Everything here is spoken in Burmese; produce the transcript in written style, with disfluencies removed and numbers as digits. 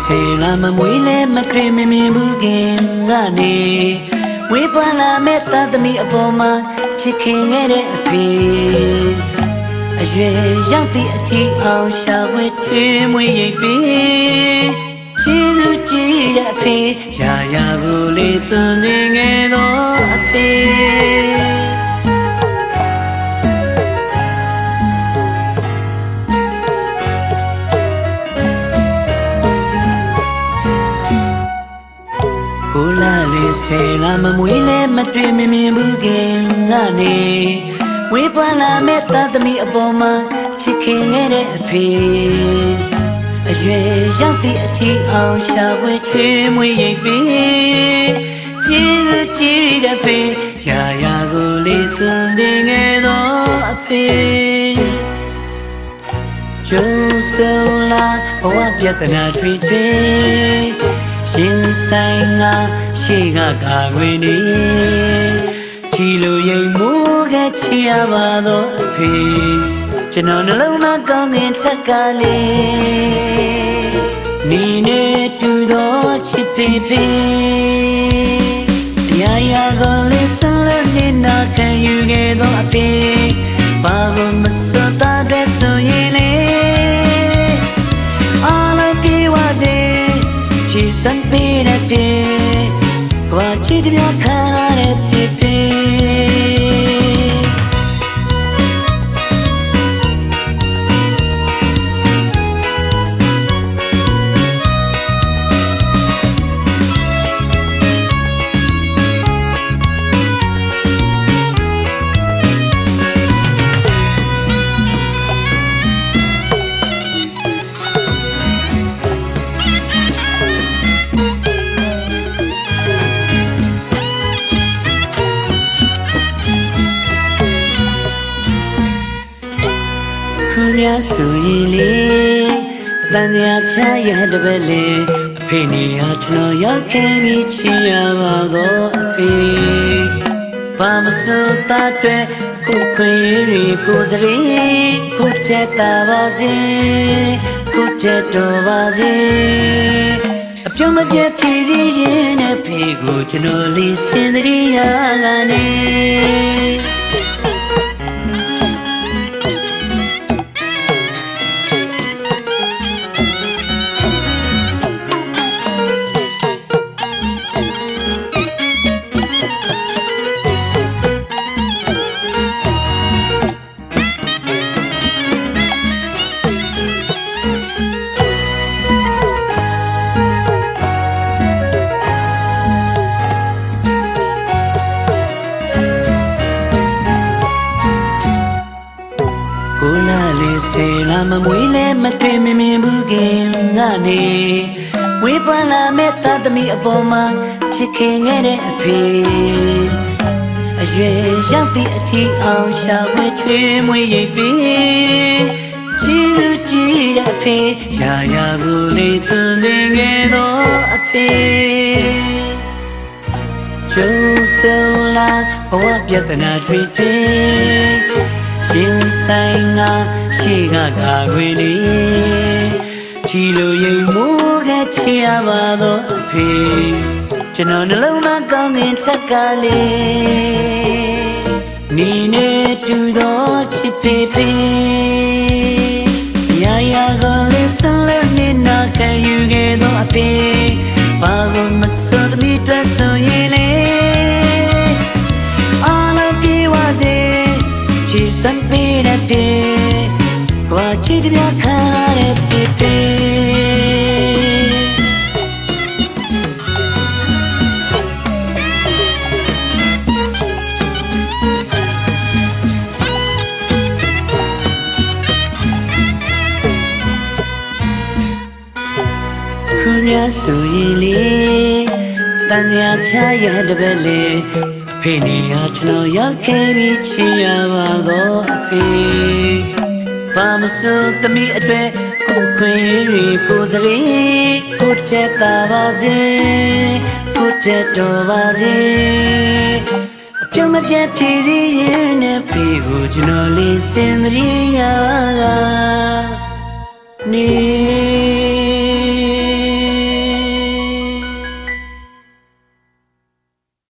စေလာမမွေးလဲမတွေ့မမြင်ဘူးခင်ကနေဝေးပွားလာမဲ့သားသမီးအပေါ်မှာချစ်ခင်ခဲ့တဲ့အဖေအရွယ်ရောက်သည့်အထီအောင်ရှာဝဲထွေးမွေးရိပ်ပြီးချစ်သူကြည့်တဲ့အဖေရာရာကိုလေးသွန်နေငယ်သောအဖေကိုလာလေးစေလာမမွေးလဲမတွေ့မမြင်ဘူးခင်ကနေဝေးပွားလာမဲ့သားသမီးအပေါ်မှာချစ်ခင်ခဲ့တဲ့အဖေအရွယ်ရောက်သည့်အထီအောင်ရှာဝဲချွေးမွေးရိပ်ပြီးကြည်သူကြည်တဲ့ဖေရာရာကိုလေးသွန်တင်ခဲ့သောအဖေကျုံဆုံးလာဘဝပြဿနာတွေရှင်ဆိုင်ငါရှိကကာခွေနေထီလိုရိမ်မိုးကချီရပါသောအဖေကျွန်တော်နှလုံးသားကောင်းငင်ထက်ကလေးနီနဲ့တူသောချစ်ဖေဖေရာရာကိုလေးဆန်းလို့နေနာခံယူခဲ့သောအဖေဘာကိုမစွတ်သားတဲ့ဆိုရင်လေအားလုံးပြေဝစေစံပေးတဲ့ပြေကွာချစ်တဲ့ခါရတဲ့ပြေပြေများဆိုရင်လေတန်မြာချရတဲ့ပဲလေအဖေနေဟာကျွန်တော်ရောက်ခဲ့ပြီးချီရပါတော့အဖေဘာမစိုးသားတဲ့ကိုခွေရီကိုစရီကိုတက်တာပါစေကိုတက်တော်ပါစေအပြုံးမပြတ်ဖြစ်သေးရင်အဖေကိုကျွန်တော်လေးစင်တရီရကနေကိုလာလေးစေလာမမွေးလဲမတွေ့မမြင်ဘူးခင်ကနေဝေးပွားလာမဲ့သားသမီးအပေါ်မှာချစ်ခင်ခဲ့တဲ့အဖေအရွယ်ရောက်သည့်အထီအောင်ရှာဝဲချွေးမွေးရိပ်ပြီးကြည်သူကြည်တဲ့အဖေရာရာကိုလေးသွန်တင်ခဲ့သောအဖေကျုံဆုံးလာဘဝပြဿနာတွေရှင်ဆိုင်ငါရှိကကာခွေနေထီလိုရိမ်မိုးကချီရပါတော့အဖေကျွန်တော်နှလုံးသားကောင်းငင်ထက်ကလေးနီနဲ့တူသောချစ်ဖေဖေရာရာကိုလေးဆန်းလို့နေနာခံယူခဲ့သောအဖေဘာကိုမစွတ်သမီးတွေ့ဆိုရင်လေအားလုံးပြေဝစေစံပေးတဲ့ပြေကွာချစ်တဲ့ခါတဲ့ပြေပြေခုများဆိုရင်လေတန်မြာချရတဲ့ပဲလေဖေနေဟာကျွန်တော်ရောက်ခဲ့ပြီးချီရပါတော့အဖေဘာမစိုးသမီးအတွက်ကိုခွေရီကိုစရီကိုတက်တာပါစေကိုတက်တော်ပါစေအပြုံးမပြတ်ဖြစ်သေးရင်နဲ့ဖေကိုကျွန်တော်လေးစင်တရီရနေ